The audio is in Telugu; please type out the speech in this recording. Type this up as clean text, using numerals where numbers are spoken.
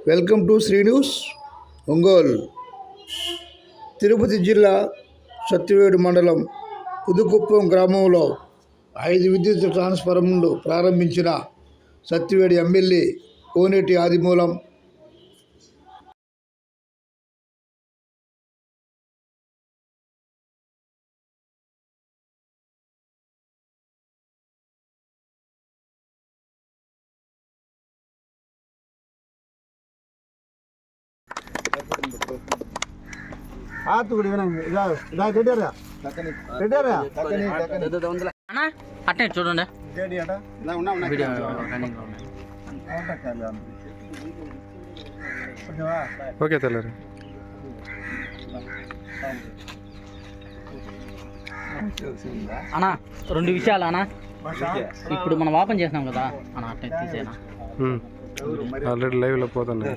Welcome to Sri news Ongole. Tirupati జిల్లా సత్యవేడు మండలం పుదుకుప్పం గ్రామంలో 5 విద్యుత్ ట్రాన్స్ఫార్మర్లు ప్రారంభించిన సత్యవేడు ఎమ్మెల్యే కోనేటి ఆదిమూలం అట్టే చూడండి. ఓకే తెల్లారు అన్నా 2 విషయాలు అన్నా. ఇప్పుడు మనం ఓపెన్ చేసినాం కదా అన్న, అట్టే తీసేనా ఆల్రెడీ లైవ్ లో పోతున్నాయి.